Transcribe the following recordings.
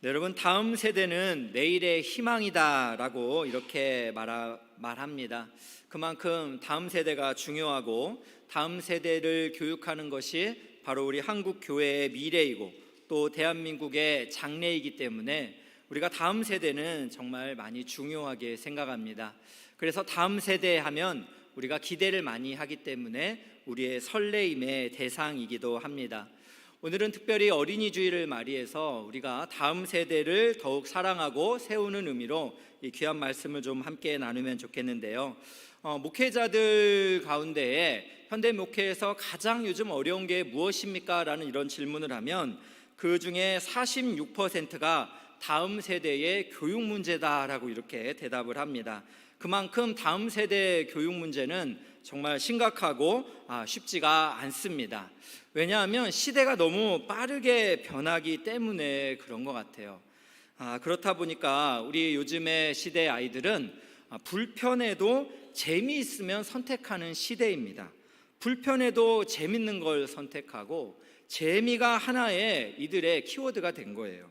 네, 여러분, 다음 세대는 내일의 희망이다라고 이렇게 말합니다. 그만큼 다음 세대가 중요하고 다음 세대를 교육하는 것이 바로 우리 한국 교회의 미래이고 또 대한민국의 장래이기 때문에 우리가 다음 세대는 정말 많이 중요하게 생각합니다. 그래서 다음 세대 하면 우리가 기대를 많이 하기 때문에 우리의 설레임의 대상이기도 합니다. 오늘은 특별히 어린이 주일을 맞이해서 우리가 다음 세대를 더욱 사랑하고 세우는 의미로 이 귀한 말씀을 좀 함께 나누면 좋겠는데요. 목회자들 가운데에 현대 목회에서 가장 요즘 어려운 게 무엇입니까? 라는 이런 질문을 하면 그 중에 46%가 다음 세대의 교육 문제다라고 이렇게 대답을 합니다. 그만큼 다음 세대 교육 문제는 정말 심각하고 쉽지가 않습니다. 왜냐하면 시대가 너무 빠르게 변하기 때문에 그런 것 같아요. 그렇다 보니까 우리 요즘의 시대 아이들은 불편해도 재미있으면 선택하는 시대입니다. 불편해도 재밌는 걸 선택하고 재미가 하나의 이들의 키워드가 된 거예요.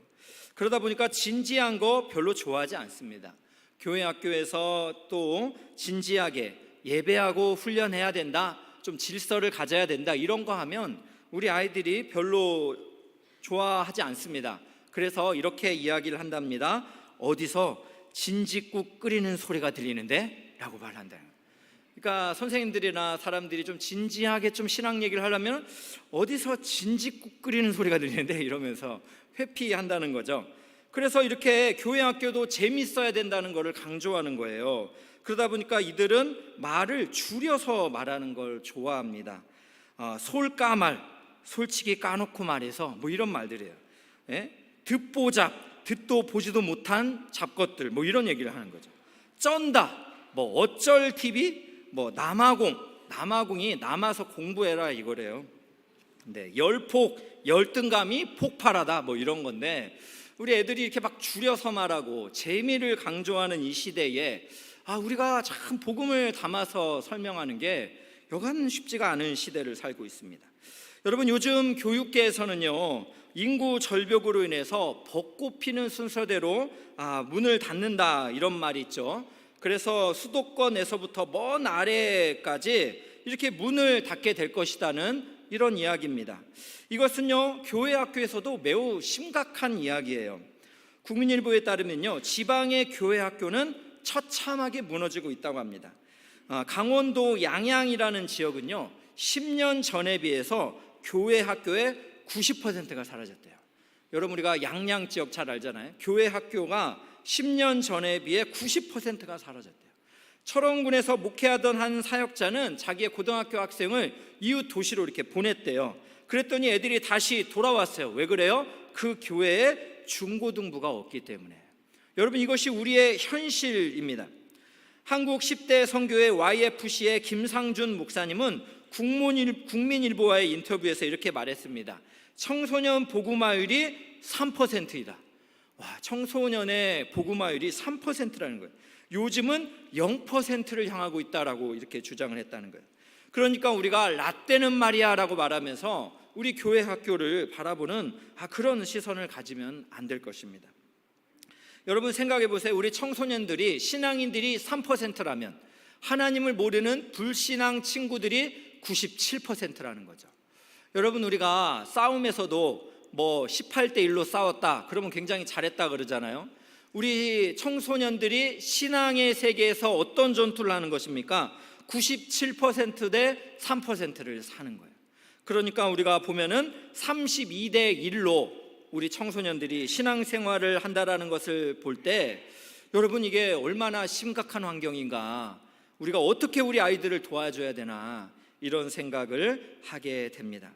그러다 보니까 진지한 거 별로 좋아하지 않습니다. 교회 학교에서 또 진지하게 예배하고 훈련해야 된다, 좀 질서를 가져야 된다, 이런 거 하면 우리 아이들이 별로 좋아하지 않습니다. 그래서 이렇게 이야기를 한답니다. 어디서 진지국 끓이는 소리가 들리는데? 라고 말한다. 그러니까 선생님들이나 사람들이 좀 진지하게 좀 신앙 얘기를 하려면 어디서 진지국 끓이는 소리가 들리는데? 이러면서 회피한다는 거죠. 그래서 이렇게 교회 학교도 재밌어야 된다는 것을 강조하는 거예요. 그러다 보니까 이들은 말을 줄여서 말하는 걸 좋아합니다. 솔까말, 솔직히 까놓고 말해서 뭐 이런 말들이에요. 듣보잡, 듣도 보지도 못한 잡것들, 뭐 이런 얘기를 하는 거죠. 쩐다, 뭐 어쩔 TV, 뭐 남아공이 남아서 공부해라 이거래요. 네, 열폭, 열등감이 폭발하다, 뭐 이런 건데 우리 애들이 이렇게 막 줄여서 말하고 재미를 강조하는 이 시대에 우리가 참 복음을 담아서 설명하는 게 여간 쉽지가 않은 시대를 살고 있습니다. 여러분, 요즘 교육계에서는요, 인구 절벽으로 인해서 벚꽃 피는 순서대로 문을 닫는다, 이런 말이 있죠. 그래서 수도권에서부터 먼 아래까지 이렇게 문을 닫게 될 것이라는 이런 이야기입니다. 이것은요, 교회 학교에서도 매우 심각한 이야기예요. 국민일보에 따르면요, 지방의 교회 학교는 처참하게 무너지고 있다고 합니다. 강원도 양양이라는 지역은요, 10년 전에 비해서 교회 학교의 90%가 사라졌대요. 여러분, 우리가 양양 지역 잘 알잖아요. 교회 학교가 10년 전에 비해 90%가 사라졌대요. 철원군에서 목회하던 한 사역자는 자기의 고등학교 학생을 이웃 도시로 이렇게 보냈대요. 그랬더니 애들이 다시 돌아왔어요. 왜 그래요? 그 교회에 중고등부가 없기 때문에. 여러분, 이것이 우리의 현실입니다. 한국 10대 선교회 YFC의 김상준 목사님은 국민일보와의 인터뷰에서 이렇게 말했습니다. 청소년 복음화율이 3%이다. 청소년의 복음화율이 3%라는 거예요. 요즘은 0%를 향하고 있다라고 이렇게 주장을 했다는 거예요. 그러니까 우리가 라떼는 말이야라고 말하면서 우리 교회 학교를 바라보는 그런 시선을 가지면 안 될 것입니다. 여러분, 생각해 보세요. 우리 청소년들이, 신앙인들이 3%라면 하나님을 모르는 불신앙 친구들이 97%라는 거죠. 여러분, 우리가 싸움에서도 뭐 18대 1로 싸웠다 그러면 굉장히 잘했다 그러잖아요. 우리 청소년들이 신앙의 세계에서 어떤 전투를 하는 것입니까? 97% 대 3%를 사는 거예요. 그러니까 우리가 보면은 32대 1로 우리 청소년들이 신앙생활을 한다라는 것을 볼 때 여러분, 이게 얼마나 심각한 환경인가, 우리가 어떻게 우리 아이들을 도와줘야 되나, 이런 생각을 하게 됩니다.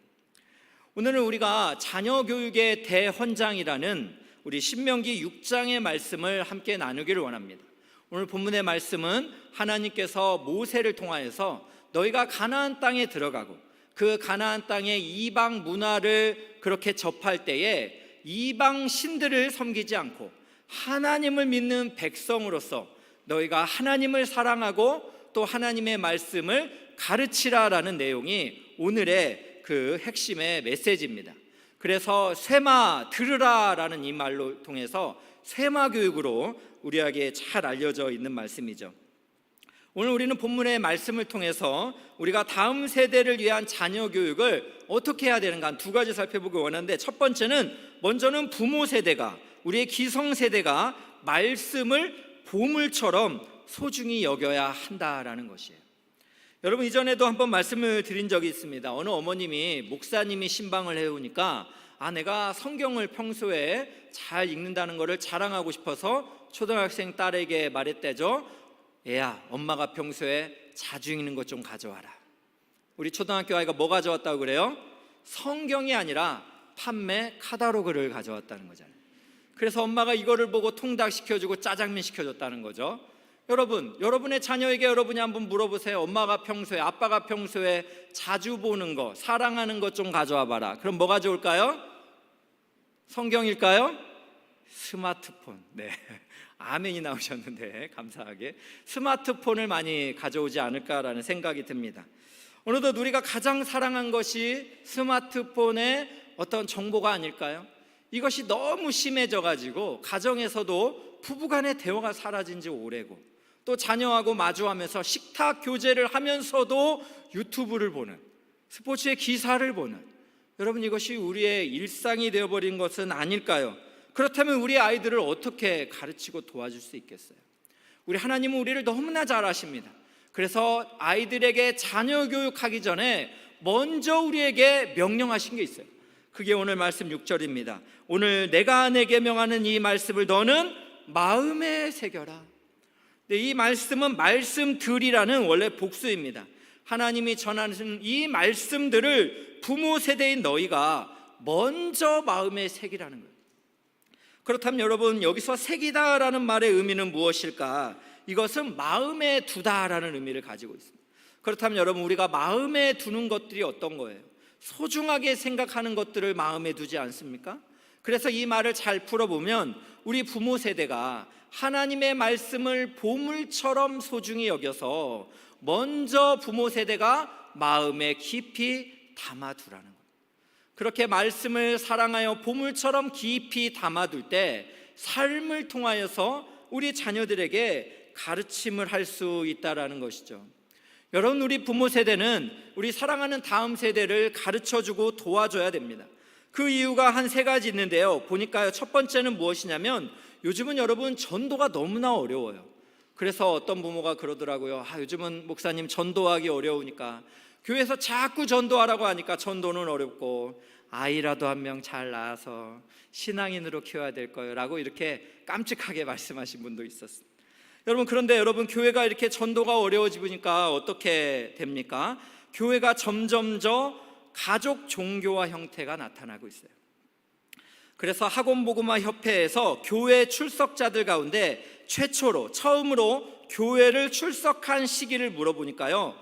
오늘은 우리가 자녀 교육의 대헌장이라는 우리 신명기 6장의 말씀을 함께 나누기를 원합니다. 오늘 본문의 말씀은 하나님께서 모세를 통하여서 너희가 가나안 땅에 들어가고 그 가나안 땅의 이방 문화를 그렇게 접할 때에 이방 신들을 섬기지 않고 하나님을 믿는 백성으로서 너희가 하나님을 사랑하고 또 하나님의 말씀을 가르치라라는 내용이 오늘의 그 핵심의 메시지입니다. 그래서 쇠마 들으라라는 이 말로 통해서 쇠마 교육으로 우리에게 잘 알려져 있는 말씀이죠. 오늘 우리는 본문의 말씀을 통해서 우리가 다음 세대를 위한 자녀 교육을 어떻게 해야 되는가 한 두 가지 살펴보기 원하는데, 첫 번째는 먼저는 부모 세대가, 우리의 기성 세대가 말씀을 보물처럼 소중히 여겨야 한다라는 것이에요. 여러분, 이전에도 한번 말씀을 드린 적이 있습니다. 어느 어머님이 목사님이 신방을 해오니까 내가 성경을 평소에 잘 읽는다는 것을 자랑하고 싶어서 초등학생 딸에게 말했대죠. 얘야, 엄마가 평소에 자주 읽는 것 좀 가져와라. 우리 초등학교 아이가 뭐 가져왔다고 그래요? 성경이 아니라 판매 카탈로그를 가져왔다는 거잖아요. 그래서 엄마가 이거를 보고 통닭 시켜주고 짜장면 시켜줬다는 거죠. 여러분의 자녀에게 여러분이 한번 물어보세요. 엄마가 평소에, 아빠가 평소에 자주 보는 거, 사랑하는 것 좀 가져와 봐라. 그럼 뭐 가져올까요? 성경일까요? 스마트폰. 네, 아멘이 나오셨는데 감사하게 스마트폰을 많이 가져오지 않을까라는 생각이 듭니다. 어느덧 우리가 가장 사랑한 것이 스마트폰의 어떤 정보가 아닐까요? 이것이 너무 심해져 가지고 가정에서도 부부간의 대화가 사라진 지 오래고, 또 자녀하고 마주하면서 식탁 교제를 하면서도 유튜브를 보는, 스포츠의 기사를 보는, 여러분, 이것이 우리의 일상이 되어버린 것은 아닐까요? 그렇다면 우리 아이들을 어떻게 가르치고 도와줄 수 있겠어요? 우리 하나님은 우리를 너무나 잘 아십니다. 그래서 아이들에게 자녀 교육하기 전에 먼저 우리에게 명령하신 게 있어요. 그게 오늘 말씀 6절입니다. 오늘 내가 내게 명하는 이 말씀을 너는 마음에 새겨라. 이 말씀은 말씀들이라는 원래 복수입니다. 하나님이 전하는 이 말씀들을 부모 세대인 너희가 먼저 마음에 새기라는 거예요. 그렇다면 여러분, 여기서 새기다라는 말의 의미는 무엇일까? 이것은 마음에 두다라는 의미를 가지고 있습니다. 그렇다면 여러분, 우리가 마음에 두는 것들이 어떤 거예요? 소중하게 생각하는 것들을 마음에 두지 않습니까? 그래서 이 말을 잘 풀어보면 우리 부모 세대가 하나님의 말씀을 보물처럼 소중히 여겨서 먼저 부모 세대가 마음에 깊이 담아두라는 거예요. 그렇게 말씀을 사랑하여 보물처럼 깊이 담아둘 때 삶을 통하여서 우리 자녀들에게 가르침을 할 수 있다라는 것이죠. 여러분, 우리 부모 세대는 우리 사랑하는 다음 세대를 가르쳐주고 도와줘야 됩니다. 그 이유가 한 세 가지 있는데요. 보니까요, 첫 번째는 무엇이냐면 요즘은 여러분 전도가 너무나 어려워요. 그래서 어떤 부모가 그러더라고요. 요즘은 목사님 전도하기 어려우니까, 교회에서 자꾸 전도하라고 하니까 전도는 어렵고 아이라도 한 명 잘 낳아서 신앙인으로 키워야 될 거예요 라고 이렇게 깜찍하게 말씀하신 분도 있었습니다. 여러분, 그런데 여러분, 교회가 이렇게 전도가 어려워지니까 어떻게 됩니까? 교회가 점점 가족 종교화 형태가 나타나고 있어요. 그래서 학원복음화 협회에서 교회 출석자들 가운데 처음으로 교회를 출석한 시기를 물어보니까요,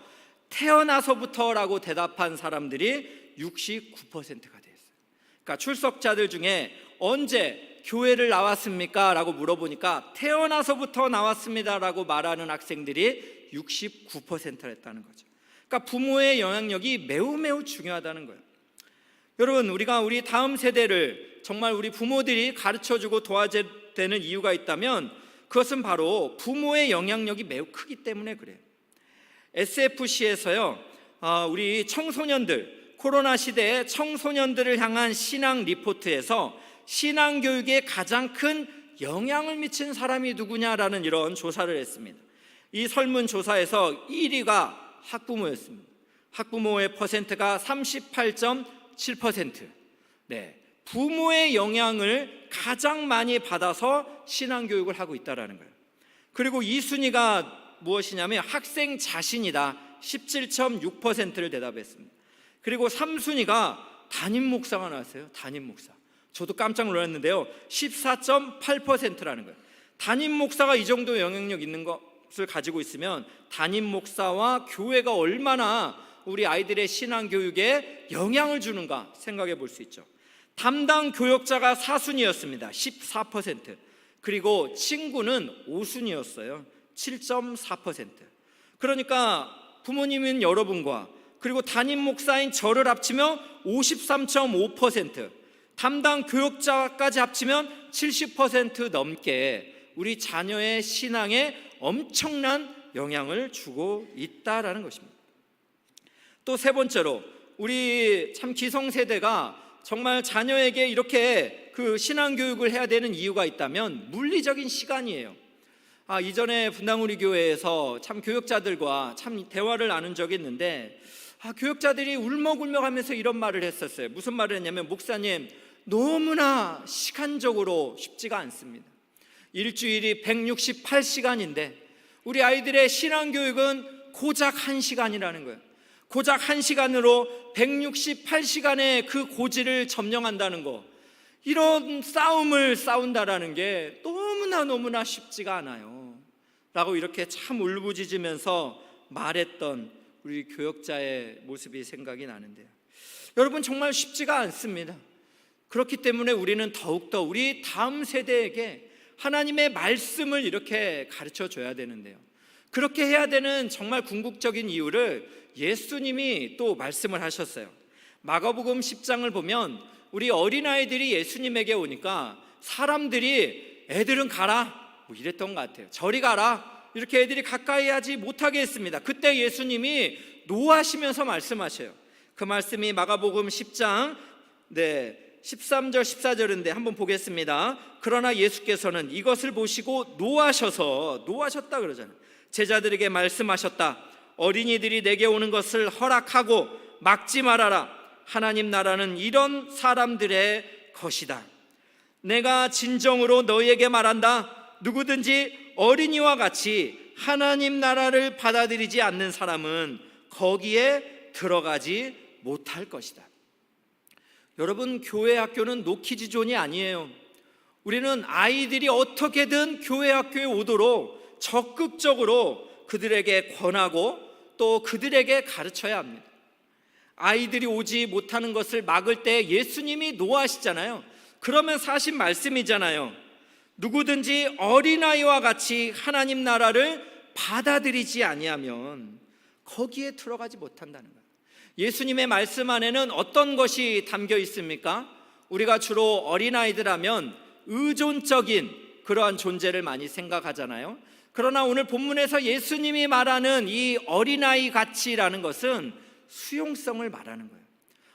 태어나서부터라고 대답한 사람들이 69%가 됐어요. 그러니까 출석자들 중에 언제 교회를 나왔습니까? 라고 물어보니까 태어나서부터 나왔습니다 라고 말하는 학생들이 69%였다는 거죠. 그러니까 부모의 영향력이 매우 중요하다는 거예요. 여러분, 우리가 우리 다음 세대를 정말 우리 부모들이 가르쳐주고 도와줘야 되는 이유가 있다면 그것은 바로 부모의 영향력이 매우 크기 때문에 그래요. SFC에서요, 우리 청소년들, 코로나 시대에 청소년들을 향한 신앙 리포트에서 신앙 교육에 가장 큰 영향을 미친 사람이 누구냐라는 이런 조사를 했습니다. 이 설문조사에서 1위가 학부모였습니다. 학부모의 퍼센트가 38.7%. 네, 부모의 영향을 가장 많이 받아서 신앙교육을 하고 있다는 거예요. 그리고 2순위가 무엇이냐면 학생 자신이다. 17.6%를 대답했습니다. 그리고 3순위가 담임 목사가 나왔어요. 담임 목사. 저도 깜짝 놀랐는데요, 14.8%라는 거예요. 담임 목사가 이 정도 영향력 있는 것을 가지고 있으면 담임 목사와 교회가 얼마나 우리 아이들의 신앙교육에 영향을 주는가 생각해 볼 수 있죠. 담당 교역자가 4순위였습니다. 14%. 그리고 친구는 5순위였어요. 7.4%. 그러니까 부모님인 여러분과 그리고 담임 목사인 저를 합치면 53.5%, 담당 교육자까지 합치면 70% 넘게 우리 자녀의 신앙에 엄청난 영향을 주고 있다라는 것입니다. 또 세 번째로, 우리 참 기성세대가 정말 자녀에게 이렇게 그 신앙교육을 해야 되는 이유가 있다면 물리적인 시간이에요. 이전에 분당우리 교회에서 참 교육자들과 참 대화를 나눈 적이 있는데, 교육자들이 울먹울먹하면서 이런 말을 했었어요. 무슨 말을 했냐면, 목사님, 너무나 시간적으로 쉽지가 않습니다. 일주일이 168시간인데 우리 아이들의 신앙교육은 고작 1시간이라는 거예요. 고작 1시간으로 168시간의 그 고지를 점령한다는 거, 이런 싸움을 싸운다라는 게 너무나 쉽지가 않아요 라고 이렇게 참 울부짖으면서 말했던 우리 교역자의 모습이 생각이 나는데요. 여러분, 정말 쉽지가 않습니다. 그렇기 때문에 우리는 더욱더 우리 다음 세대에게 하나님의 말씀을 이렇게 가르쳐 줘야 되는데요, 그렇게 해야 되는 정말 궁극적인 이유를 예수님이 또 말씀을 하셨어요. 마가복음 10장을 보면 우리 어린아이들이 예수님에게 오니까 사람들이 애들은 가라 뭐 이랬던 것 같아요. 저리 가라, 이렇게 애들이 가까이 하지 못하게 했습니다. 그때 예수님이 노하시면서 말씀하셔요. 그 말씀이 마가복음 10장 13절 14절인데 한번 보겠습니다. 그러나 예수께서는 이것을 보시고 노하셨다 그러잖아요. 제자들에게 말씀하셨다. 어린이들이 내게 오는 것을 허락하고 막지 말아라. 하나님 나라는 이런 사람들의 것이다. 내가 진정으로 너희에게 말한다. 누구든지 어린이와 같이 하나님 나라를 받아들이지 않는 사람은 거기에 들어가지 못할 것이다. 여러분, 교회 학교는 노키즈존이 아니에요. 우리는 아이들이 어떻게든 교회 학교에 오도록 적극적으로 그들에게 권하고 또 그들에게 가르쳐야 합니다. 아이들이 오지 못하는 것을 막을 때 예수님이 노하시잖아요. 그러면 사실 말씀이잖아요. 누구든지 어린아이와 같이 하나님 나라를 받아들이지 아니하면 거기에 들어가지 못한다는 거예요. 예수님의 말씀 안에는 어떤 것이 담겨 있습니까? 우리가 주로 어린아이들 하면 의존적인 그러한 존재를 많이 생각하잖아요. 그러나 오늘 본문에서 예수님이 말하는 이 어린아이 가치라는 것은 수용성을 말하는 거예요.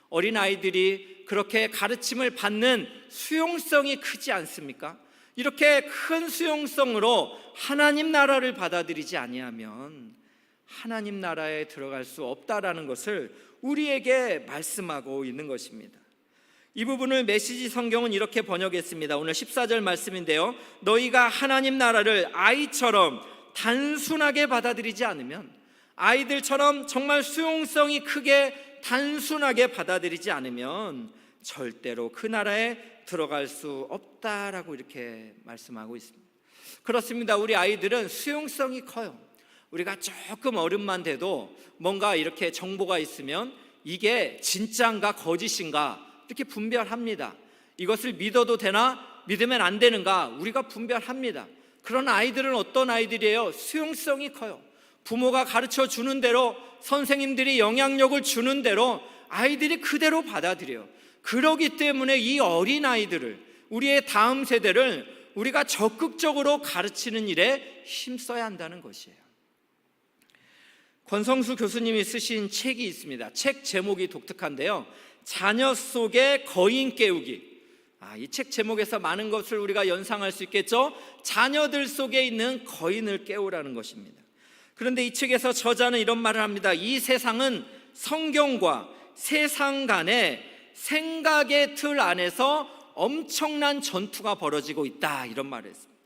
어린아이들이 그렇게 가르침을 받는 수용성이 크지 않습니까? 이렇게 큰 수용성으로 하나님 나라를 받아들이지 아니하면 하나님 나라에 들어갈 수 없다라는 것을 우리에게 말씀하고 있는 것입니다. 이 부분을 메시지 성경은 이렇게 번역했습니다. 오늘 14절 말씀인데요, 너희가 하나님 나라를 아이처럼 단순하게 받아들이지 않으면, 아이들처럼 정말 수용성이 크게 단순하게 받아들이지 않으면 절대로 그 나라에 들어갈 수 없다라고 이렇게 말씀하고 있습니다. 그렇습니다. 우리 아이들은 수용성이 커요. 우리가 조금 어른만 돼도 뭔가 이렇게 정보가 있으면 이게 진짜인가 거짓인가 이렇게 분별합니다. 이것을 믿어도 되나 믿으면 안 되는가 우리가 분별합니다. 그러나 아이들은 어떤 아이들이에요? 수용성이 커요. 부모가 가르쳐 주는 대로, 선생님들이 영향력을 주는 대로 아이들이 그대로 받아들여요. 그러기 때문에 이 어린 아이들을, 우리의 다음 세대를 우리가 적극적으로 가르치는 일에 힘써야 한다는 것이에요. 권성수 교수님이 쓰신 책이 있습니다. 책 제목이 독특한데요, 자녀 속의 거인 깨우기. 이 책 제목에서 많은 것을 우리가 연상할 수 있겠죠. 자녀들 속에 있는 거인을 깨우라는 것입니다. 그런데 이 책에서 저자는 이런 말을 합니다. 이 세상은 성경과 세상 간의 생각의 틀 안에서 엄청난 전투가 벌어지고 있다, 이런 말을 했습니다.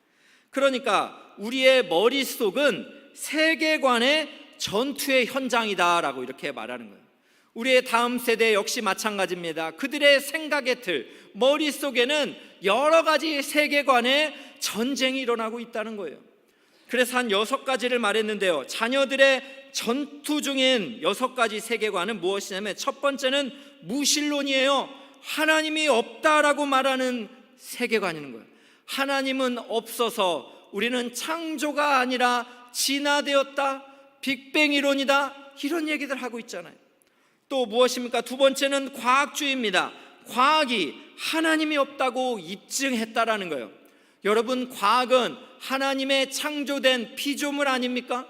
그러니까 우리의 머릿속은 세계관의 전투의 현장이다라고 이렇게 말하는 거예요. 우리의 다음 세대 역시 마찬가지입니다. 그들의 생각의 틀, 머릿속에는 여러 가지 세계관의 전쟁이 일어나고 있다는 거예요. 그래서 한 6가지를 말했는데요, 자녀들의 전투 중인 6가지 세계관은 무엇이냐면, 첫 번째는 무신론이에요. 하나님이 없다라고 말하는 세계관인 거예요. 하나님은 없어서 우리는 창조가 아니라 진화되었다, 빅뱅 이론이다, 이런 얘기들 하고 있잖아요. 또 무엇입니까? 두 번째는 과학주의입니다. 과학이 하나님이 없다고 입증했다라는 거예요. 여러분, 과학은 하나님의 창조된 피조물 아닙니까?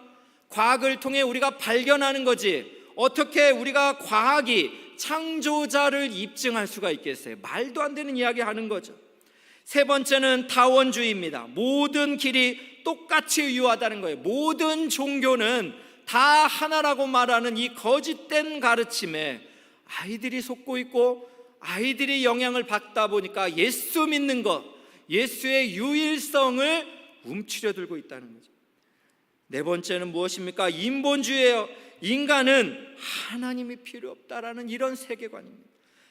과학을 통해 우리가 발견하는 거지 어떻게 우리가 과학이 창조자를 입증할 수가 있겠어요? 말도 안 되는 이야기 하는 거죠. 세 번째는 다원주의입니다. 모든 길이 똑같이 유효하다는 거예요. 모든 종교는 다 하나라고 말하는 이 거짓된 가르침에 아이들이 속고 있고 아이들이 영향을 받다 보니까 예수 믿는 것, 예수의 유일성을 움츠려 들고 있다는 거죠. 네 번째는 무엇입니까? 인본주의예요. 인간은 하나님이 필요 없다라는 이런 세계관입니다.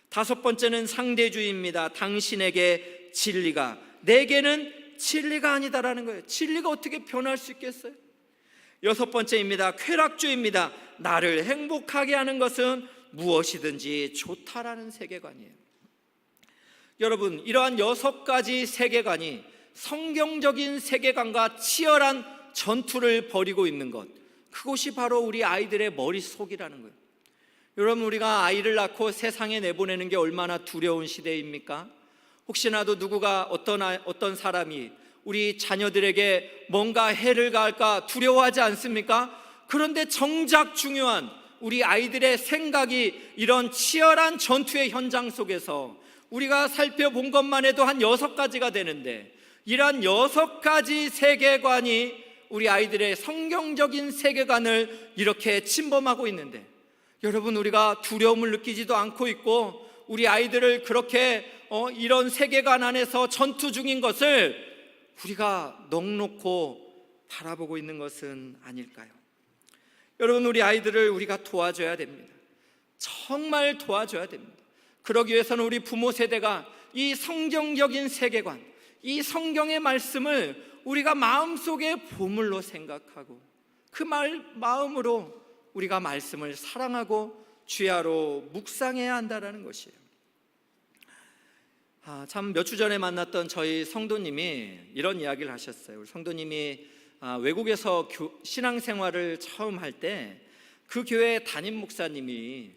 다섯 번째는 상대주의입니다. 당신에게 진리가, 내게는 진리가 아니다라는 거예요. 진리가 어떻게 변할 수 있겠어요? 여섯 번째입니다. 쾌락주의입니다. 나를 행복하게 하는 것은 무엇이든지 좋다라는 세계관이에요. 여러분, 이러한 여섯 가지 세계관이 성경적인 세계관과 치열한 전투를 벌이고 있는 것, 그것이 바로 우리 아이들의 머릿속이라는 거예요. 여러분, 우리가 아이를 낳고 세상에 내보내는 게 얼마나 두려운 시대입니까? 혹시나도 누구가 어떤 사람이 우리 자녀들에게 뭔가 해를 가할까 두려워하지 않습니까? 그런데 정작 중요한 우리 아이들의 생각이 이런 치열한 전투의 현장 속에서 우리가 살펴본 것만 해도 한 6가지가 되는데, 이러한 6가지 세계관이 우리 아이들의 성경적인 세계관을 이렇게 침범하고 있는데, 여러분, 우리가 두려움을 느끼지도 않고 있고 우리 아이들을 그렇게 이런 세계관 안에서 전투 중인 것을 우리가 넋놓고 바라보고 있는 것은 아닐까요? 여러분, 우리 아이들을 우리가 도와줘야 됩니다. 정말 도와줘야 됩니다. 그러기 위해서는 우리 부모 세대가 이 성경적인 세계관, 이 성경의 말씀을 우리가 마음속에 보물로 생각하고 그 마음으로 우리가 말씀을 사랑하고 주야로 묵상해야 한다는 것이에요. 참 몇 주 전에 만났던 저희 성도님이 이런 이야기를 하셨어요. 우리 성도님이 외국에서 신앙생활을 처음 할 때 그 교회 담임 목사님이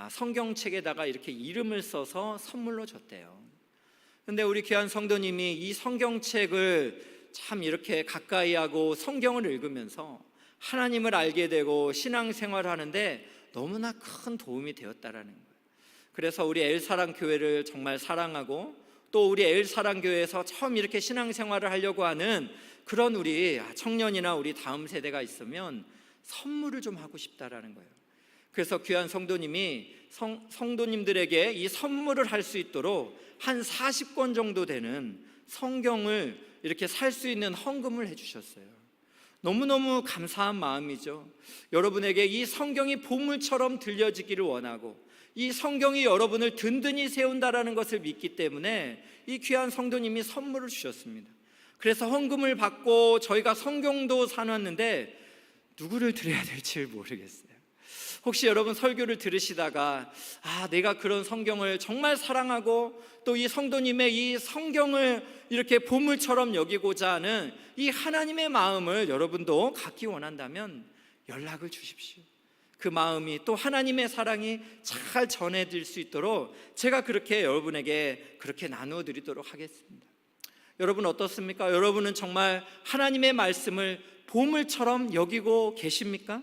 성경책에다가 이렇게 이름을 써서 선물로 줬대요. 근데 우리 귀한 성도님이 이 성경책을 참 이렇게 가까이 하고 성경을 읽으면서 하나님을 알게 되고 신앙생활을 하는데 너무나 큰 도움이 되었다라는 거예요. 그래서 우리 엘사랑 교회를 정말 사랑하고 또 우리 엘사랑 교회에서 처음 이렇게 신앙생활을 하려고 하는 그런 우리 청년이나 우리 다음 세대가 있으면 선물을 좀 하고 싶다라는 거예요. 그래서 귀한 성도님이 성도님들에게 이 선물을 할 수 있도록 한 40권 정도 되는 성경을 이렇게 살 수 있는 헌금을 해주셨어요. 너무너무 감사한 마음이죠. 여러분에게 이 성경이 보물처럼 들려지기를 원하고 이 성경이 여러분을 든든히 세운다라는 것을 믿기 때문에 이 귀한 성도님이 선물을 주셨습니다. 그래서 헌금을 받고 저희가 성경도 사놨는데 누구를 드려야 될지 모르겠어요. 혹시 여러분 설교를 들으시다가 내가 그런 성경을 정말 사랑하고 또 이 성도님의 이 성경을 이렇게 보물처럼 여기고자 하는 이 하나님의 마음을 여러분도 갖기 원한다면 연락을 주십시오. 그 마음이 또 하나님의 사랑이 잘 전해질 수 있도록 제가 그렇게 여러분에게 그렇게 나누어 드리도록 하겠습니다. 여러분 어떻습니까? 여러분은 정말 하나님의 말씀을 보물처럼 여기고 계십니까?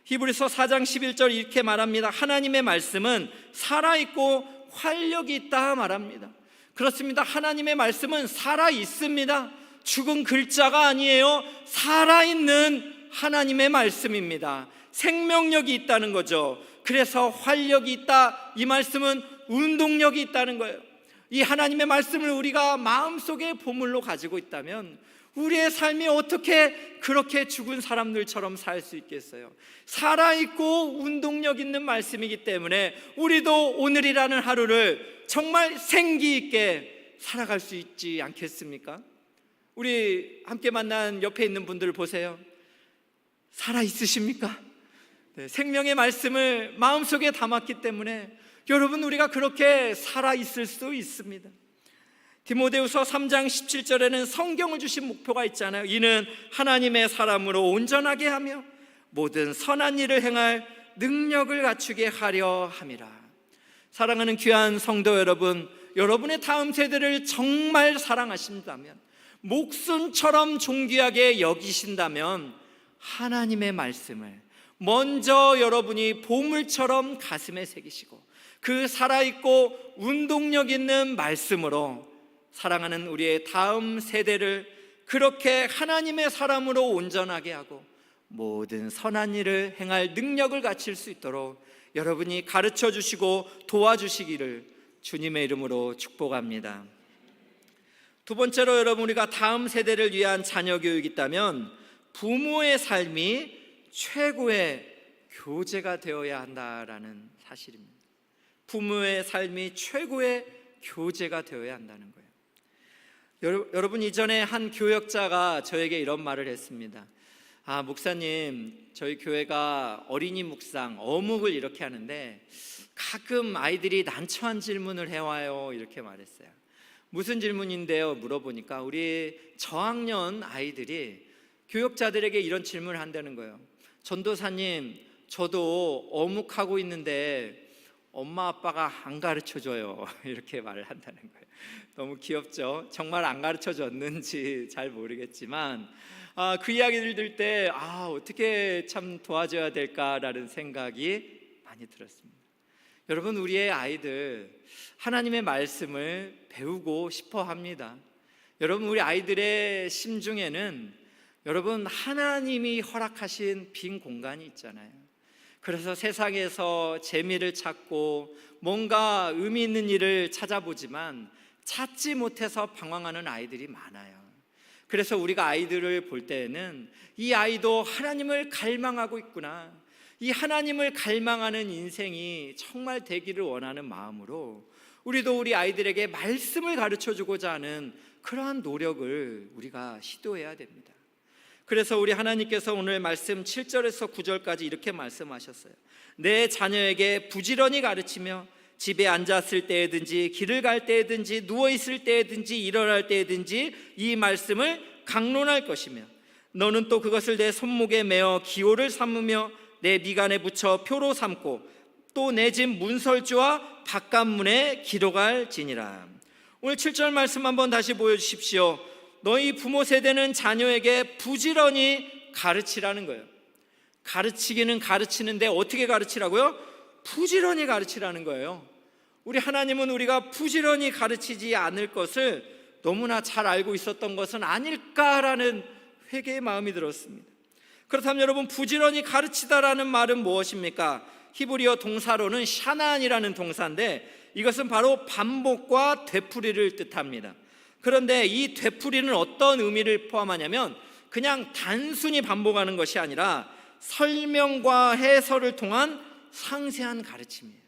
히브리서 4장 11절 이렇게 말합니다. 하나님의 말씀은 살아있고 활력이 있다 말합니다. 그렇습니다. 하나님의 말씀은 살아있습니다. 죽은 글자가 아니에요. 살아있는 하나님의 말씀입니다. 생명력이 있다는 거죠. 그래서 활력이 있다. 이 말씀은 운동력이 있다는 거예요. 이 하나님의 말씀을 우리가 마음속에 보물로 가지고 있다면 우리의 삶이 어떻게 그렇게 죽은 사람들처럼 살 수 있겠어요? 살아있고 운동력 있는 말씀이기 때문에 우리도 오늘이라는 하루를 정말 생기 있게 살아갈 수 있지 않겠습니까? 우리 함께 만난 옆에 있는 분들을 보세요. 살아있으십니까? 네, 생명의 말씀을 마음속에 담았기 때문에 여러분 우리가 그렇게 살아있을 수 있습니다. 디모데후서 3장 17절에는 성경을 주신 목표가 있잖아요. 이는 하나님의 사람으로 온전하게 하며 모든 선한 일을 행할 능력을 갖추게 하려 함이라. 사랑하는 귀한 성도 여러분, 여러분의 다음 세대를 정말 사랑하신다면, 목숨처럼 존귀하게 여기신다면 하나님의 말씀을 먼저 여러분이 보물처럼 가슴에 새기시고 그 살아있고 운동력 있는 말씀으로 사랑하는 우리의 다음 세대를 그렇게 하나님의 사람으로 온전하게 하고 모든 선한 일을 행할 능력을 갖출 수 있도록 여러분이 가르쳐 주시고 도와주시기를 주님의 이름으로 축복합니다. 두 번째로 여러분, 우리가 다음 세대를 위한 자녀 교육이 있다면 부모의 삶이 최고의 교재가 되어야 한다라는 사실입니다. 부모의 삶이 최고의 교재가 되어야 한다는 거예요. 여러분, 이전에 한 교역자가 저에게 이런 말을 했습니다. 목사님, 저희 교회가 어린이 묵상, 어묵을 이렇게 하는데 가끔 아이들이 난처한 질문을 해와요. 이렇게 말했어요. 무슨 질문인데요? 물어보니까 우리 저학년 아이들이 교역자들에게 이런 질문을 한다는 거예요. 전도사님, 저도 어묵하고 있는데 엄마 아빠가 안 가르쳐줘요. 이렇게 말을 한다는 거예요. 너무 귀엽죠? 정말 안 가르쳐줬는지 잘 모르겠지만 그 이야기를 들을 때 어떻게 참 도와줘야 될까라는 생각이 많이 들었습니다. 여러분, 우리의 아이들 하나님의 말씀을 배우고 싶어 합니다. 여러분, 우리 아이들의 심중에는 여러분 하나님이 허락하신 빈 공간이 있잖아요. 그래서 세상에서 재미를 찾고 뭔가 의미 있는 일을 찾아보지만 찾지 못해서 방황하는 아이들이 많아요. 그래서 우리가 아이들을 볼 때에는 이 아이도 하나님을 갈망하고 있구나, 이 하나님을 갈망하는 인생이 정말 되기를 원하는 마음으로 우리도 우리 아이들에게 말씀을 가르쳐주고자 하는 그러한 노력을 우리가 시도해야 됩니다. 그래서 우리 하나님께서 오늘 말씀 7절에서 9절까지 이렇게 말씀하셨어요. 내 자녀에게 부지런히 가르치며 집에 앉았을 때에든지 길을 갈 때에든지 누워있을 때에든지 일어날 때에든지 이 말씀을 강론할 것이며 너는 또 그것을 내 손목에 메어 기호를 삼으며 내 미간에 붙여 표로 삼고 또 내 집 문설주와 바깥문에 기록할지니라. 오늘 7절 말씀 한번 다시 보여주십시오. 너희 부모 세대는 자녀에게 부지런히 가르치라는 거예요. 가르치기는 가르치는데 어떻게 가르치라고요? 부지런히 가르치라는 거예요. 우리 하나님은 우리가 부지런히 가르치지 않을 것을 너무나 잘 알고 있었던 것은 아닐까라는 회개의 마음이 들었습니다. 그렇다면 여러분, 부지런히 가르치다라는 말은 무엇입니까? 히브리어 동사로는 샤난이라는 동사인데 이것은 바로 반복과 되풀이를 뜻합니다. 그런데 이 되풀이는 어떤 의미를 포함하냐면 그냥 단순히 반복하는 것이 아니라 설명과 해설을 통한 상세한 가르침이에요.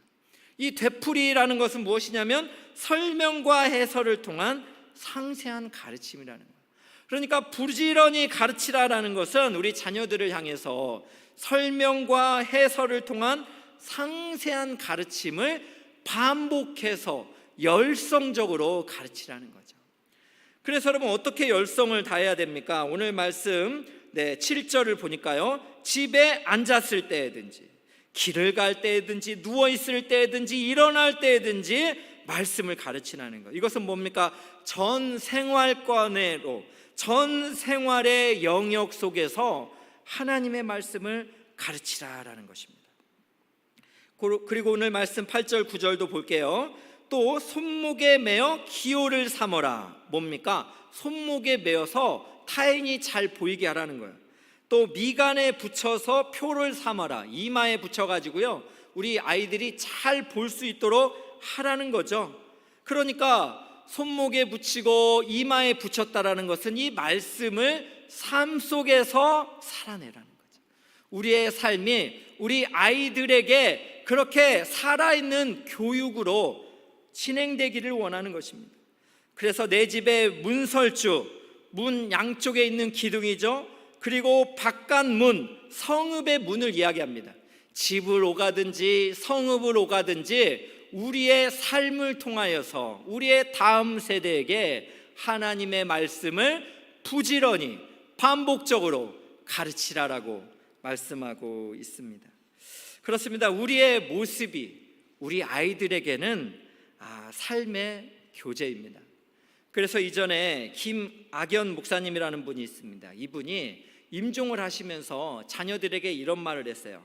이 되풀이라는 것은 무엇이냐면 설명과 해설을 통한 상세한 가르침이라는 거예요. 그러니까 부지런히 가르치라라는 것은 우리 자녀들을 향해서 설명과 해설을 통한 상세한 가르침을 반복해서 열성적으로 가르치라는 거죠. 그래서 여러분, 어떻게 열성을 다해야 됩니까? 오늘 말씀 7절을 보니까요, 집에 앉았을 때든지 길을 갈 때든지 누워있을 때든지 일어날 때든지 말씀을 가르치라는 거. 이것은 뭡니까? 전 생활관으로, 전 생활의 영역 속에서 하나님의 말씀을 가르치라라는 것입니다. 그리고 오늘 말씀 8절 9절도 볼게요. 또 손목에 메어 기호를 삼어라. 뭡니까? 손목에 메어서 타인이 잘 보이게 하라는 거예요. 또 미간에 붙여서 표를 삼아라. 이마에 붙여가지고요, 우리 아이들이 잘 볼 수 있도록 하라는 거죠. 그러니까 손목에 붙이고 이마에 붙였다라는 것은 이 말씀을 삶 속에서 살아내라는 거죠. 우리의 삶이 우리 아이들에게 그렇게 살아있는 교육으로 진행되기를 원하는 것입니다. 그래서 내 집의 문설주, 문 양쪽에 있는 기둥이죠. 그리고 바깥문, 성읍의 문을 이야기합니다. 집을 오가든지 성읍을 오가든지 우리의 삶을 통하여서 우리의 다음 세대에게 하나님의 말씀을 부지런히 반복적으로 가르치라라고 말씀하고 있습니다. 그렇습니다. 우리의 모습이, 우리 아이들에게는 삶의 교재입니다. 그래서 이전에 김악연 목사님이라는 분이 있습니다. 이분이 임종을 하시면서 자녀들에게 이런 말을 했어요.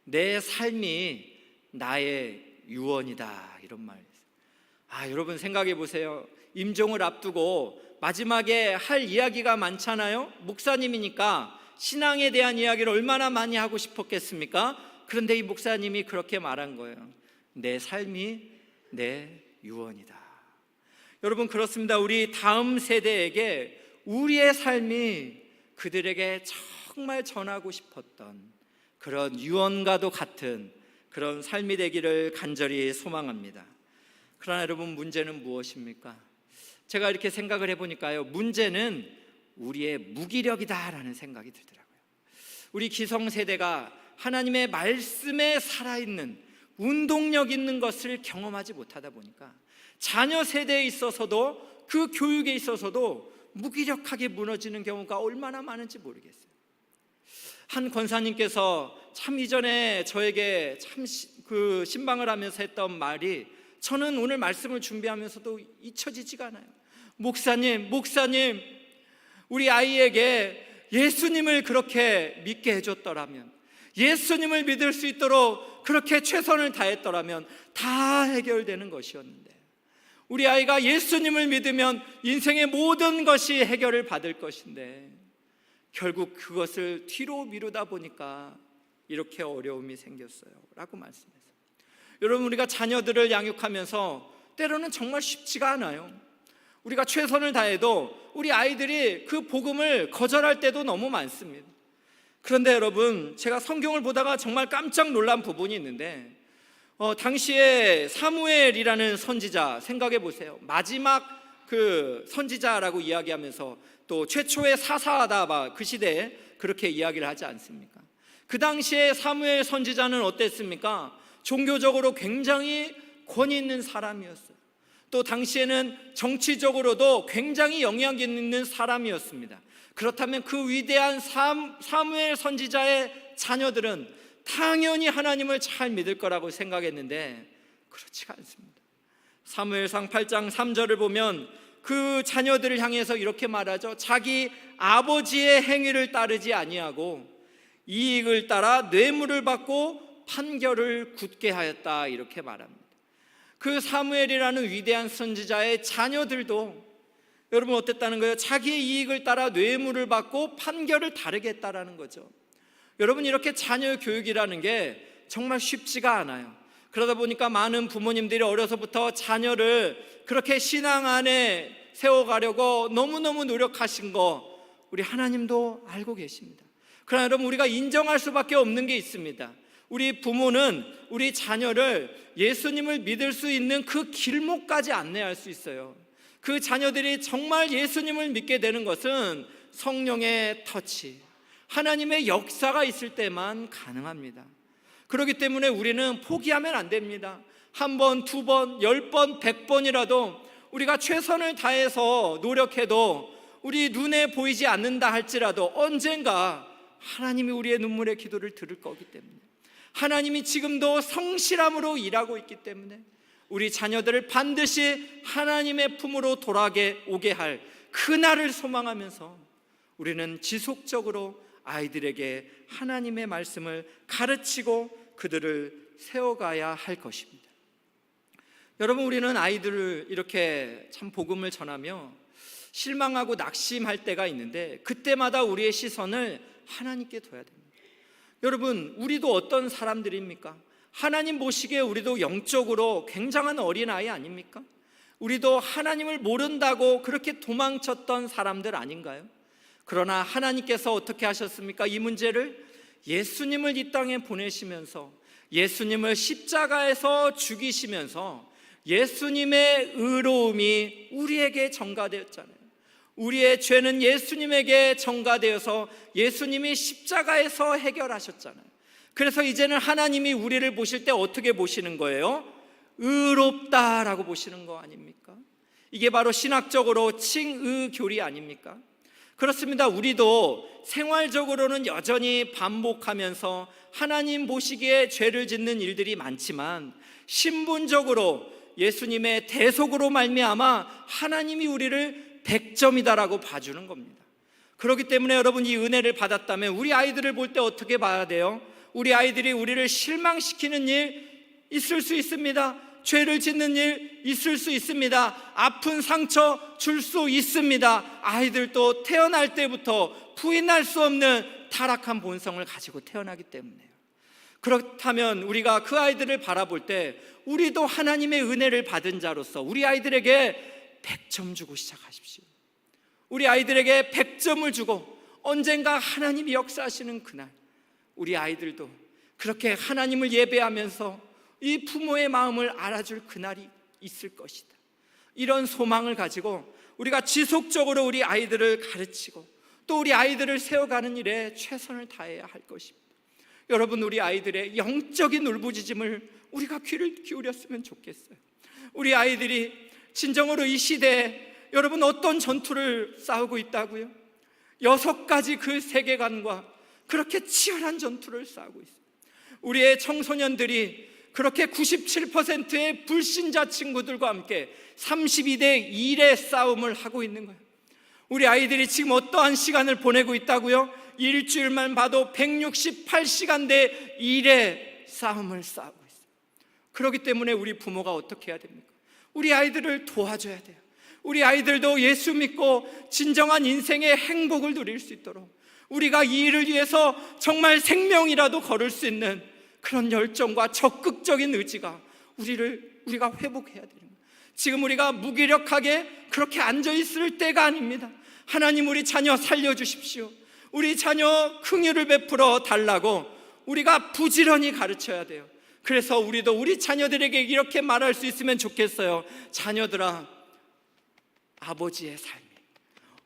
내 삶이 나의 유언이다, 이런 말을 했어요. 여러분 생각해 보세요. 임종을 앞두고 마지막에 할 이야기가 많잖아요. 목사님이니까 신앙에 대한 이야기를 얼마나 많이 하고 싶었겠습니까? 그런데 이 목사님이 그렇게 말한 거예요. 내 삶이 내 유언이다. 여러분 그렇습니다. 우리 다음 세대에게 우리의 삶이 그들에게 정말 전하고 싶었던 그런 유언과도 같은 그런 삶이 되기를 간절히 소망합니다. 그러나 여러분, 문제는 무엇입니까? 제가 이렇게 생각을 해보니까요, 문제는 우리의 무기력이다라는 생각이 들더라고요. 우리 기성세대가 하나님의 말씀에 살아있는 운동력 있는 것을 경험하지 못하다 보니까 자녀 세대에 있어서도 그 교육에 있어서도 무기력하게 무너지는 경우가 얼마나 많은지 모르겠어요. 한 권사님께서 참 이전에 저에게 참 신방을 하면서 했던 말이, 저는 오늘 말씀을 준비하면서도 잊혀지지가 않아요. 목사님, 우리 아이에게 예수님을 그렇게 믿게 해줬더라면, 예수님을 믿을 수 있도록 그렇게 최선을 다했더라면 다 해결되는 것이었는데, 우리 아이가 예수님을 믿으면 인생의 모든 것이 해결을 받을 것인데 결국 그것을 뒤로 미루다 보니까 이렇게 어려움이 생겼어요 라고 말씀했어요. 여러분, 우리가 자녀들을 양육하면서 때로는 정말 쉽지가 않아요. 우리가 최선을 다해도 우리 아이들이 그 복음을 거절할 때도 너무 많습니다. 그런데 여러분, 제가 성경을 보다가 정말 깜짝 놀란 부분이 있는데, 당시에 사무엘이라는 선지자 생각해 보세요. 마지막 그 선지자라고 이야기하면서 또 최초의 사사하다, 그 시대에 그렇게 이야기를 하지 않습니까? 그 당시에 사무엘 선지자는 어땠습니까? 종교적으로 굉장히 권위 있는 사람이었어요. 또 당시에는 정치적으로도 굉장히 영향 있는 사람이었습니다. 그렇다면 그 위대한 사무엘 선지자의 자녀들은 당연히 하나님을 잘 믿을 거라고 생각했는데 그렇지가 않습니다. 사무엘상 8장 3절을 보면 그 자녀들을 향해서 이렇게 말하죠. 자기 아버지의 행위를 따르지 아니하고 이익을 따라 뇌물을 받고 판결을 굳게 하였다, 이렇게 말합니다. 그 사무엘이라는 위대한 선지자의 자녀들도 여러분 어땠다는 거예요? 자기의 이익을 따라 뇌물을 받고 판결을 다르게 했다라는 거죠. 여러분, 이렇게 자녀 교육이라는 게 정말 쉽지가 않아요. 그러다 보니까 많은 부모님들이 어려서부터 자녀를 그렇게 신앙 안에 세워가려고 너무너무 노력하신 거 우리 하나님도 알고 계십니다. 그러나 여러분, 우리가 인정할 수밖에 없는 게 있습니다. 우리 부모는 우리 자녀를 예수님을 믿을 수 있는 그 길목까지 안내할 수 있어요. 그 자녀들이 정말 예수님을 믿게 되는 것은 성령의 터치, 하나님의 역사가 있을 때만 가능합니다. 그렇기 때문에 우리는 포기하면 안 됩니다. 한 번, 두 번, 10번, 100번이라도 우리가 최선을 다해서 노력해도 우리 눈에 보이지 않는다 할지라도 언젠가 하나님이 우리의 눈물의 기도를 들을 거기 때문에, 하나님이 지금도 성실함으로 일하고 있기 때문에 우리 자녀들을 반드시 하나님의 품으로 돌아오게 할 그날을 소망하면서 우리는 지속적으로 아이들에게 하나님의 말씀을 가르치고 그들을 세워가야 할 것입니다. 여러분, 우리는 아이들을 이렇게 참 복음을 전하며 실망하고 낙심할 때가 있는데 그때마다 우리의 시선을 하나님께 둬야 됩니다. 여러분, 우리도 어떤 사람들입니까? 하나님 보시기에 우리도 영적으로 굉장한 어린아이 아닙니까? 우리도 하나님을 모른다고 그렇게 도망쳤던 사람들 아닌가요? 그러나 하나님께서 어떻게 하셨습니까? 이 문제를 예수님을 이 땅에 보내시면서 예수님을 십자가에서 죽이시면서 예수님의 의로움이 우리에게 전가되었잖아요. 우리의 죄는 예수님에게 전가되어서 예수님이 십자가에서 해결하셨잖아요. 그래서 이제는 하나님이 우리를 보실 때 어떻게 보시는 거예요? 의롭다라고 보시는 거 아닙니까? 이게 바로 신학적으로 칭의교리 아닙니까? 그렇습니다. 우리도 생활적으로는 여전히 반복하면서 하나님 보시기에 죄를 짓는 일들이 많지만 신분적으로 예수님의 대속으로 말미암아 하나님이 우리를 100점이다라고 봐주는 겁니다. 그렇기 때문에 여러분, 이 은혜를 받았다면 우리 아이들을 볼 때 어떻게 봐야 돼요? 우리 아이들이 우리를 실망시키는 일 있을 수 있습니다. 죄를 짓는 일 있을 수 있습니다. 아픈 상처 줄 수 있습니다. 아이들도 태어날 때부터 부인할 수 없는 타락한 본성을 가지고 태어나기 때문에요. 그렇다면 우리가 그 아이들을 바라볼 때 우리도 하나님의 은혜를 받은 자로서 우리 아이들에게 100점 주고 시작하십시오. 우리 아이들에게 100점을 주고 언젠가 하나님이 역사하시는 그날 우리 아이들도 그렇게 하나님을 예배하면서 이 부모의 마음을 알아줄 그날이 있을 것이다. 이런 소망을 가지고 우리가 지속적으로 우리 아이들을 가르치고 또 우리 아이들을 세워가는 일에 최선을 다해야 할 것입니다. 여러분, 우리 아이들의 영적인 울부짖음을 우리가 귀를 기울였으면 좋겠어요. 우리 아이들이 진정으로 이 시대에 여러분 어떤 전투를 싸우고 있다고요? 6가지 그 세계관과 그렇게 치열한 전투를 싸우고 있어요. 우리의 청소년들이 그렇게 97%의 불신자 친구들과 함께 32대 1의 싸움을 하고 있는 거예요. 우리 아이들이 지금 어떠한 시간을 보내고 있다고요? 일주일만 봐도 168시간 대 1의 싸움을 싸우고 있어요. 그렇기 때문에 우리 부모가 어떻게 해야 됩니까? 우리 아이들을 도와줘야 돼요. 우리 아이들도 예수 믿고 진정한 인생의 행복을 누릴 수 있도록 우리가 이 일을 위해서 정말 생명이라도 걸을 수 있는 그런 열정과 적극적인 의지가 우리가 회복해야 되는 거예요. 지금 우리가 무기력하게 그렇게 앉아있을 때가 아닙니다. 하나님, 우리 자녀 살려주십시오. 우리 자녀 긍휼을 베풀어 달라고 우리가 부지런히 가르쳐야 돼요. 그래서 우리도 우리 자녀들에게 이렇게 말할 수 있으면 좋겠어요. 자녀들아, 아버지의 삶이,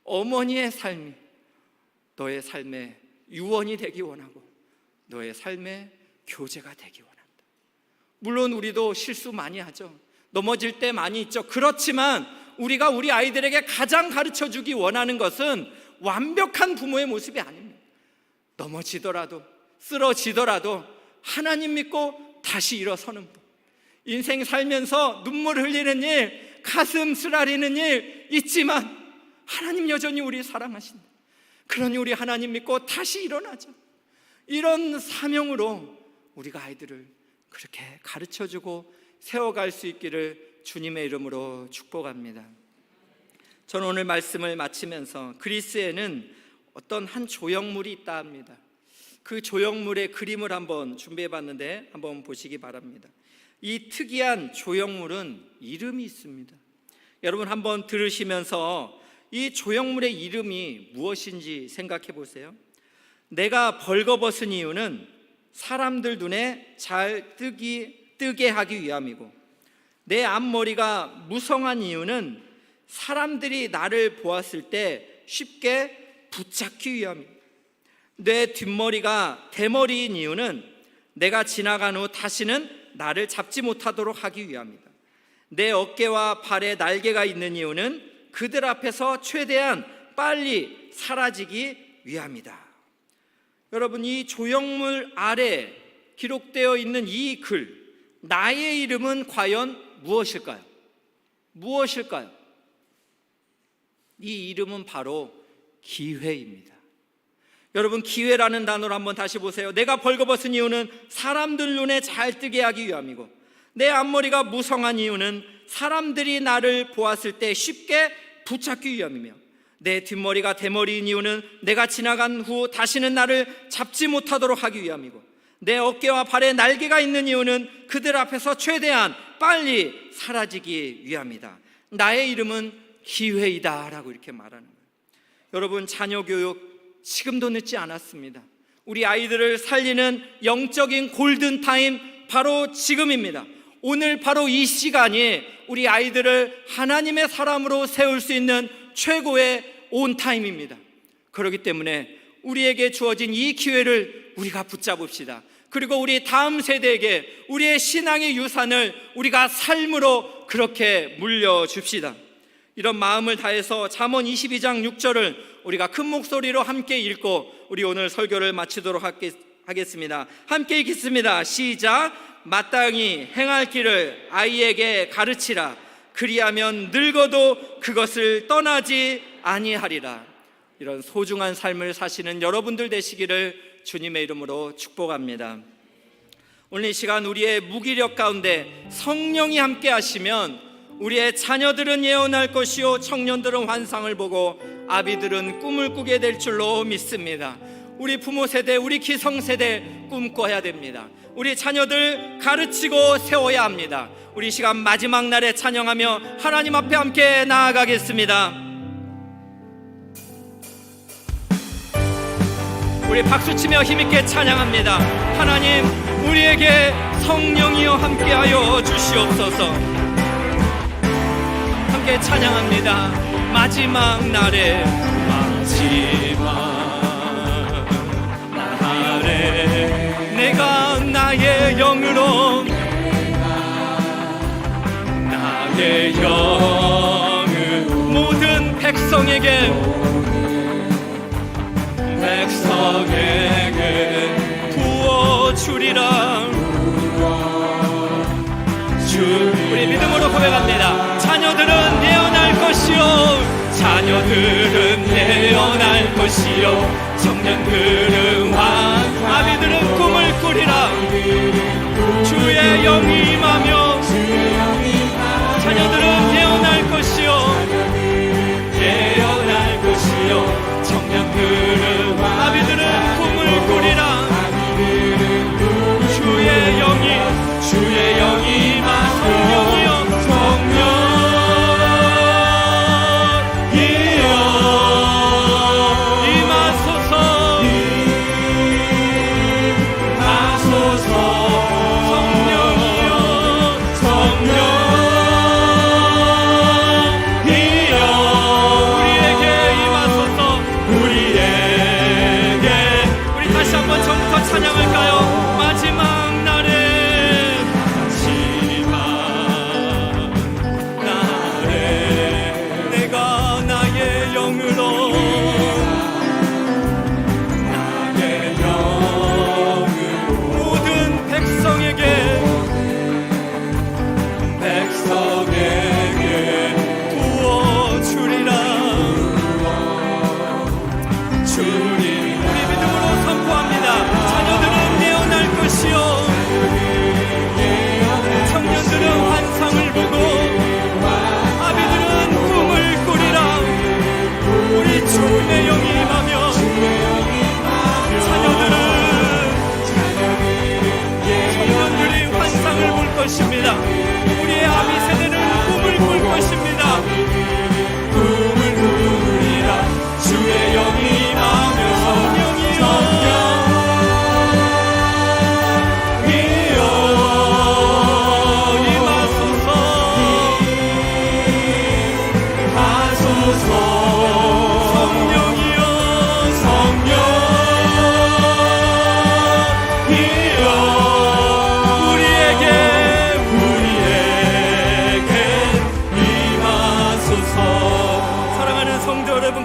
어머니의 삶이 너의 삶의 유언이 되기 원하고 너의 삶의 교재가 되기 원한다. 물론 우리도 실수 많이 하죠. 넘어질 때 많이 있죠. 그렇지만 우리가 우리 아이들에게 가장 가르쳐주기 원하는 것은 완벽한 부모의 모습이 아닙니다. 넘어지더라도 쓰러지더라도 하나님 믿고 다시 일어서는 법. 인생 살면서 눈물 흘리는 일, 가슴 쓰라리는 일 있지만 하나님 여전히 우리 사랑하신다. 그러니 우리 하나님 믿고 다시 일어나자. 이런 사명으로 우리가 아이들을 그렇게 가르쳐주고 세워갈 수 있기를 주님의 이름으로 축복합니다. 저는 오늘 말씀을 마치면서 그리스에는 어떤 한 조형물이 있다 합니다. 그 조형물의 그림을 한번 준비해 봤는데 한번 보시기 바랍니다. 이 특이한 조형물은 이름이 있습니다. 여러분 한번 들으시면서 이 조형물의 이름이 무엇인지 생각해 보세요. 내가 벌거벗은 이유는 사람들 눈에 잘 뜨게 하기 위함이고, 내 앞머리가 무성한 이유는 사람들이 나를 보았을 때 쉽게 붙잡기 위함입니다. 내 뒷머리가 대머리인 이유는 내가 지나간 후 다시는 나를 잡지 못하도록 하기 위함이다. 내 어깨와 발에 날개가 있는 이유는 그들 앞에서 최대한 빨리 사라지기 위함이다. 여러분, 이 조형물 아래 기록되어 있는 이 글, 나의 이름은 과연 무엇일까요? 무엇일까요? 이 이름은 바로 기회입니다. 여러분, 기회라는 단어를 한번 다시 보세요. 내가 벌거벗은 이유는 사람들 눈에 잘 뜨게 하기 위함이고, 내 앞머리가 무성한 이유는 사람들이 나를 보았을 때 쉽게 붙잡기 위함이며, 내 뒷머리가 대머리인 이유는 내가 지나간 후 다시는 나를 잡지 못하도록 하기 위함이고, 내 어깨와 발에 날개가 있는 이유는 그들 앞에서 최대한 빨리 사라지기 위함이다. 나의 이름은 기회이다 라고 이렇게 말하는 거예요. 여러분, 자녀 교육 지금도 늦지 않았습니다. 우리 아이들을 살리는 영적인 골든타임 바로 지금입니다. 오늘 바로 이 시간이 우리 아이들을 하나님의 사람으로 세울 수 있는 최고의 온타임입니다. 그렇기 때문에 우리에게 주어진 이 기회를 우리가 붙잡읍시다. 그리고 우리 다음 세대에게 우리의 신앙의 유산을 우리가 삶으로 그렇게 물려줍시다. 이런 마음을 다해서 잠언 22장 6절을 우리가 큰 목소리로 함께 읽고 우리 오늘 설교를 마치도록 하겠습니다. 함께 읽겠습니다. 시작. 마땅히 행할 길을 아이에게 가르치라. 그리하면 늙어도 그것을 떠나지 아니하리라. 이런 소중한 삶을 사시는 여러분들 되시기를 주님의 이름으로 축복합니다. 오늘 이 시간 우리의 무기력 가운데 성령이 함께 하시면 우리의 자녀들은 예언할 것이요 청년들은 환상을 보고 아비들은 꿈을 꾸게 될 줄로 믿습니다. 우리 부모 세대, 우리 기성 세대 꿈꿔야 됩니다. 우리 자녀들 가르치고 세워야 합니다. 우리 시간 마지막 날에 찬양하며 하나님 앞에 함께 나아가겠습니다. 우리 박수치며 힘있게 찬양합니다. 하나님, 우리에게 성령이여 함께하여 주시옵소서. 함께 찬양합니다. 마지막 날에 내가 나의 영으로 나의 영을 모든 백성에게 부어주리라. 우리 믿음으로 고백합니다. 자녀들은 예언할 것이요 자녀들은 예언할 것이요 청년들은 아비들은 꿈을 꾸리라. 주의 영이 임하며 자녀들은 예언할 것이요 청년들은 아비들은 꿈을 꾸리라. 주의 영이 성령이여 찬양할까요? 마지막 날에 내가 나의 영으로 모든 백성에게 부어주리라. 우리 믿음으로 선포합니다. 자녀들은 예언할 것이요 청년들은 환상을 보고 아비들은 꿈을 꾸리라. 우리 주님의 영이 임하며 청년들이 환상을 볼 것입니다. 우리의 아비 세대는 꿈을 꿀 것입니다. 꿈을 꾸리라. 주의 영이 임하며 성령이여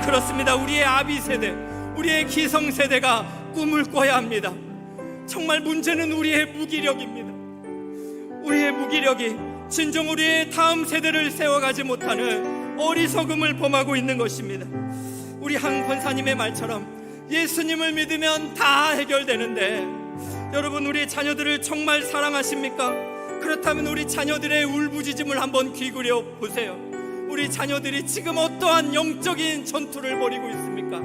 그렇습니다. 우리의 아비 세대, 우리의 기성 세대가 꿈을 꿔야 합니다. 정말 문제는 우리의 무기력입니다. 우리의 무기력이 진정 우리의 다음 세대를 세워가지 못하는 어리석음을 범하고 있는 것입니다. 우리 한 권사님의 말처럼 예수님을 믿으면 다 해결되는데, 여러분, 우리 자녀들을 정말 사랑하십니까? 그렇다면 우리 자녀들의 울부짖음을 한번 귀그려 보세요. 우리 자녀들이 지금 어떠한 영적인 전투를 벌이고 있습니까?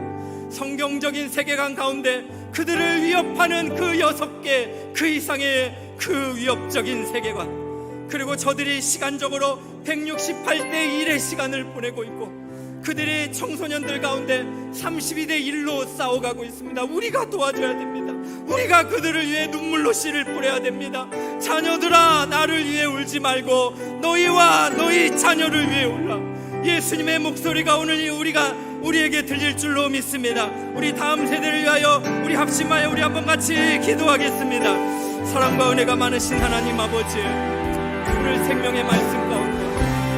성경적인 세계관 가운데 그들을 위협하는 그 6개, 그 이상의 그 위협적인 세계관, 그리고 저들이 시간적으로 168대 1의 시간을 보내고 있고, 그들이 청소년들 가운데 32대 1로 싸워가고 있습니다. 우리가 도와줘야 됩니다. 우리가 그들을 위해 눈물로 씨를 뿌려야 됩니다. 자녀들아, 나를 위해 울지 말고 너희와 너희 자녀를 위해 울라. 예수님의 목소리가 오늘 우리에게 들릴 줄로 믿습니다. 우리 다음 세대를 위하여 우리 합심하여 우리 한번 같이 기도하겠습니다. 사랑과 은혜가 많으신 하나님 아버지, 오늘 생명의 말씀 가운데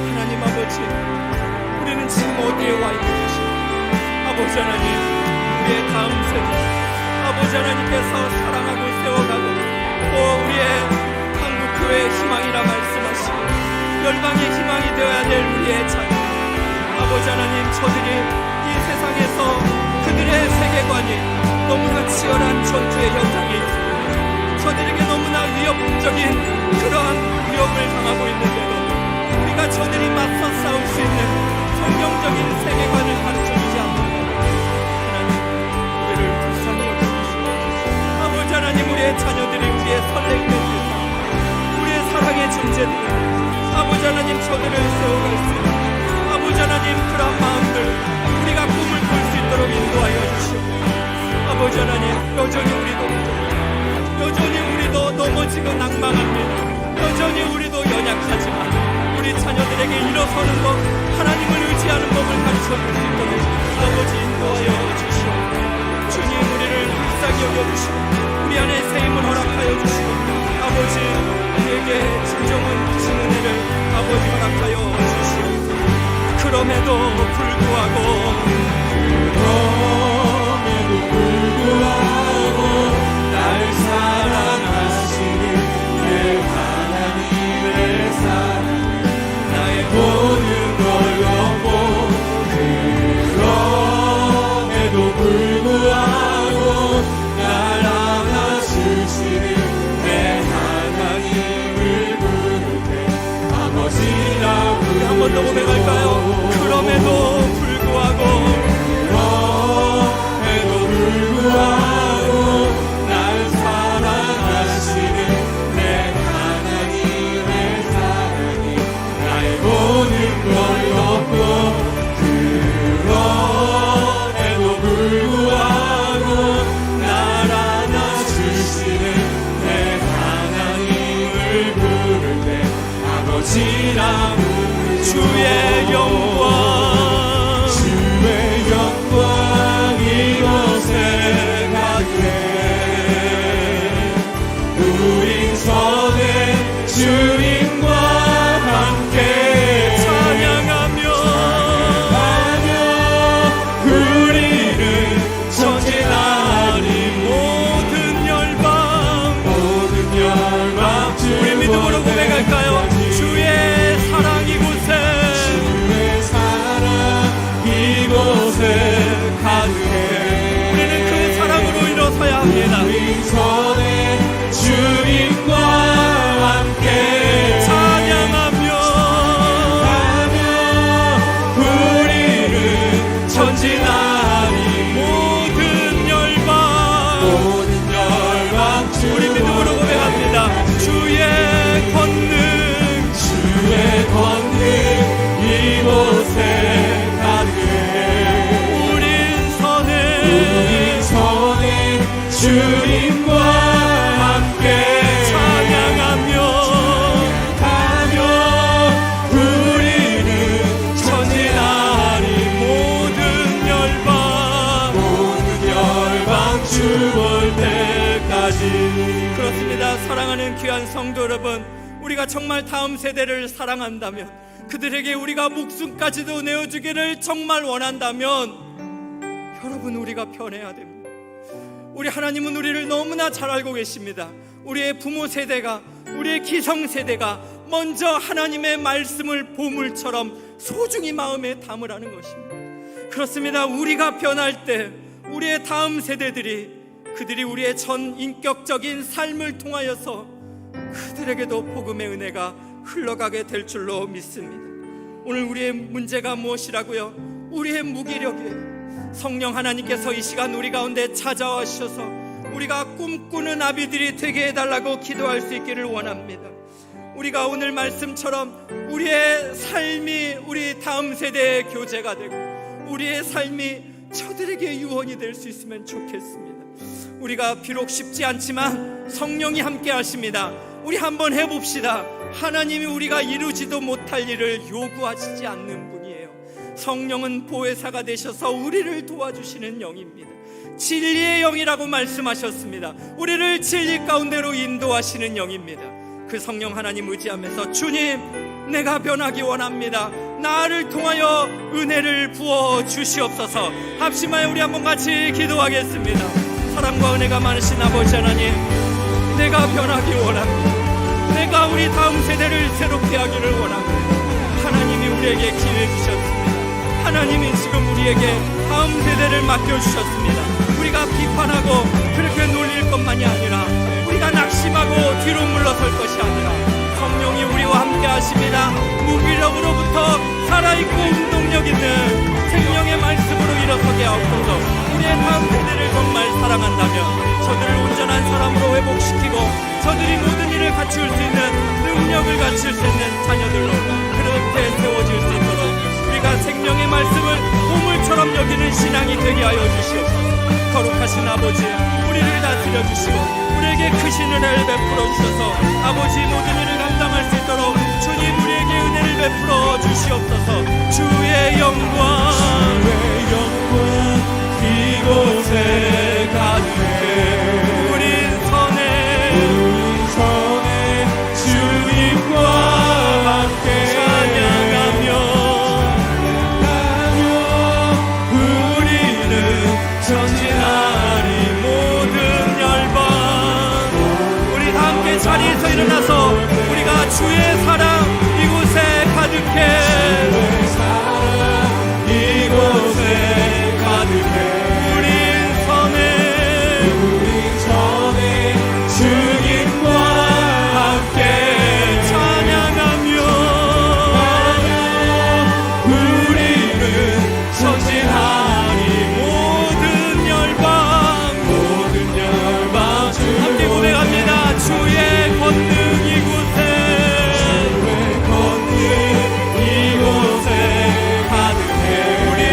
하나님 아버지, 우리는 지금 어디에 와 있는 것입니까? 아버지 하나님, 우리의 다음 세대 아버지 하나님께서 사랑하고 세워가고 또 우리의 천주의 희망이라 말씀하시고 열방의 희망이 되어야 될 우리의 자녀 아버지 하나님, 저들이 이 세상에서 그들의 세계관이 너무나 치열한 전투의 현장에 있습니다. 저들에게 너무나 위협적인 그러한 위협을 당하고 있는데도 우리가 저들이 맞서 싸울 수 있는 성경적인 세계관을 가르쳐주지 않는다. 하나님, 우리를 불쌍히 여겨주시고 아버지 하나님, 우리의 자녀들이 우리의 설렘된 세상, 우리의 사랑의 존재들이 아버지 하나님, 저들을 세워갈 수 있는 아버지 하나님, 그런 마음들 우리가 꿈을 꿀 수 있도록 인도하여 주시옵소서. 아버지 하나님, 여전히 우리도 넘어지고 낭망합니다. 여전히 우리도 연약하지만 우리 자녀들에게 일어서는 법, 하나님을 의지하는 법을 가르쳐 줄 수 있도록 아버지 인도하여 주시옵소서. 주님, 우리를 불쌍히 여겨주시고 우리 안에 새 힘을 허락하여 주시고 아버지, 우리에게 진정한 신 은혜를 아버지 허락하여 주시옵소서. 그럼에도 불구하고 날 사랑하시는 내 하나님의 사랑 나의 모든 걸 넘어 그럼에도 불구하고 날 안아주시는 내 하나님을 부를 때 아버지라고 우리 한 번 더 고백할까요? 그럼에도 불구하고 날 사랑하시는 내 하나님의 사랑이 나의 모든 걸 덮고 그럼에도 불구하고 날 안아주시는 내 하나님을 부를 때 아버지라 부르고 주의 영광 이곳에 가득해 우린 선의 주님과 함께 찬양하며 우리는 전진하리 모든 열방 우리 믿음으로 고백할까요? 주의 사랑 이곳에 가득해 우리는 그 사랑으로 일어서야 합니다. 우리 선의 주님과 함께 찬양하며 우리는 전진하리 모든 열방 우리 믿음으로 고백합니다. 주의 권능 이곳에 주님과 함께 찬양하며 우리는 전진하리 모든 열방 주 볼 때까지. 그렇습니다. 사랑하는 귀한 성도 여러분, 우리가 정말 다음 세대를 사랑한다면, 그들에게 우리가 목숨까지도 내어주기를 정말 원한다면 여러분, 우리가 변해야 됩니다. 우리 하나님은 우리를 너무나 잘 알고 계십니다. 우리의 부모 세대가, 우리의 기성 세대가 먼저 하나님의 말씀을 보물처럼 소중히 마음에 담으라는 것입니다. 그렇습니다. 우리가 변할 때 우리의 다음 그들이 우리의 전 인격적인 삶을 통하여서 그들에게도 복음의 은혜가 흘러가게 될 줄로 믿습니다. 오늘 우리의 문제가 무엇이라고요? 우리의 무기력이에요. 성령 하나님께서 이 시간 우리 가운데 찾아오셔서 우리가 꿈꾸는 아비들이 되게 해달라고 기도할 수 있기를 원합니다. 우리가 오늘 말씀처럼 우리의 삶이 우리 다음 세대의 교재가 되고 우리의 삶이 저들에게 유언이 될 수 있으면 좋겠습니다. 우리가 비록 쉽지 않지만 성령이 함께 하십니다. 우리 한번 해봅시다. 하나님이 우리가 이루지도 못할 일을 요구하시지 않는 분이에요. 성령은 보혜사가 되셔서 우리를 도와주시는 영입니다. 진리의 영이라고 말씀하셨습니다. 우리를 진리 가운데로 인도하시는 영입니다. 그 성령 하나님 의지하면서 주님, 내가 변하기 원합니다. 나를 통하여 은혜를 부어 주시옵소서. 합심하여 우리 한번 같이 기도하겠습니다. 사랑과 은혜가 많으신 아버지 하나님, 내가 변하기 원합니다. 내가 우리 다음 세대를 새롭게 하기를 원합니다. 하나님이 우리에게 기회 주셨습니다. 하나님이 지금 우리에게 다음 세대를 맡겨주셨습니다. 우리가 비판하고 그렇게 놀릴 것만이 아니라 우리가 낙심하고 뒤로 물러설 것이 아니라 성령이 우리와 함께 하십니다. 무기력으로부터 살아있고 운동력 있는 생명의 말씀으로 일어서게 하옵소서. 우리의 다음 세대를 정말 사랑한다면 저들을 온전한 사람으로 회복시키고 저들이 모든 일을 갖출 수 있는 능력을 갖출 수 있는 자녀들로 그렇게 세워질 수 있도록 우리가 생명의 말씀을 보물처럼 여기는 신앙이 되게 하여 주시옵소서. 거룩하신 아버지, 우리를 다스려 주시고 우리에게 크신 은혜를 베풀어 주셔서 아버지 모든 일을 감당할 수 있도록 주님 우리에게 은혜를 베풀어 주시옵소서. 주의 영광 이곳에 가득해 우린 선에 주님과 함께 찬양하며 우리는 전진하리 모든 열방. 우리 다 함께 자리에서 일어나서 우리가 주의 사랑 이곳에 가득해 이곳에 가득해 우린 선에 주님과 함께 찬양하며 우리는 전진하리 모든 열방 함께 고백합니다. 주의 권능 이곳에 가득해 우린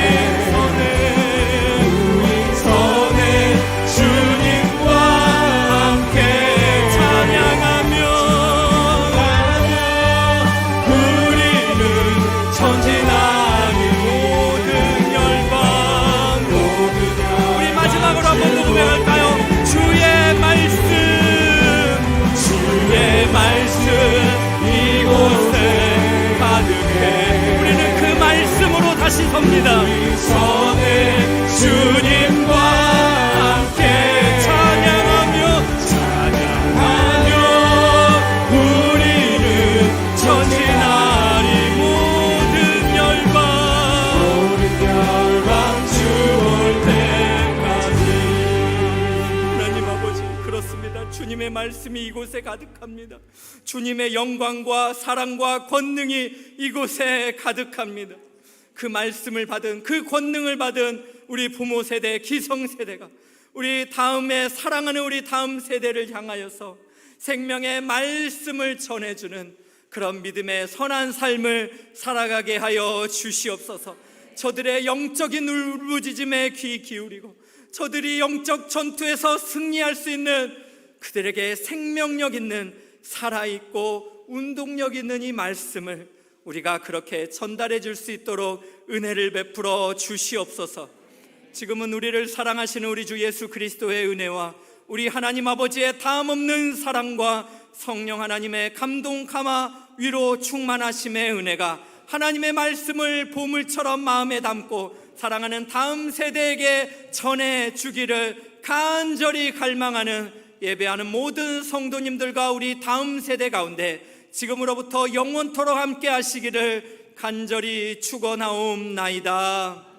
선에 주님과 함께 찬양하며 우리는 전진하리 모든 열방. 우리 마지막으로 한 번 더 고백할까요? 주의 말씀 이곳에 가득해 우리는 그 말씀으로 다시 섭니다. 선에 주님과 함께 찬양하며 우리는 전진하리 모든 열방 주 올 때까지. 하나님 아버지, 그렇습니다. 주님의 말씀이 이곳에 가득합니다. 주님의 영광과 사랑과 권능이 이곳에 가득합니다. 그 말씀을 받은, 그 권능을 받은 우리 부모 세대, 기성 세대가 우리 다음에 사랑하는 우리 다음 세대를 향하여서 생명의 말씀을 전해주는 그런 믿음의 선한 삶을 살아가게 하여 주시옵소서. 저들의 영적인 울부짖음에 귀 기울이고 저들이 영적 전투에서 승리할 수 있는 그들에게 생명력 있는 살아있고 운동력 있는 이 말씀을 우리가 그렇게 전달해 줄 수 있도록 은혜를 베풀어 주시옵소서. 지금은 우리를 사랑하시는 우리 주 예수 그리스도의 은혜와 우리 하나님 아버지의 다음없는 사랑과 성령 하나님의 감동 감화 위로 충만하심의 은혜가 하나님의 말씀을 보물처럼 마음에 담고 사랑하는 다음 세대에게 전해주기를 간절히 갈망하는 예배하는 모든 성도님들과 우리 다음 세대 가운데 지금으로부터 영원토록 함께 하시기를 간절히 축원하옵나이다.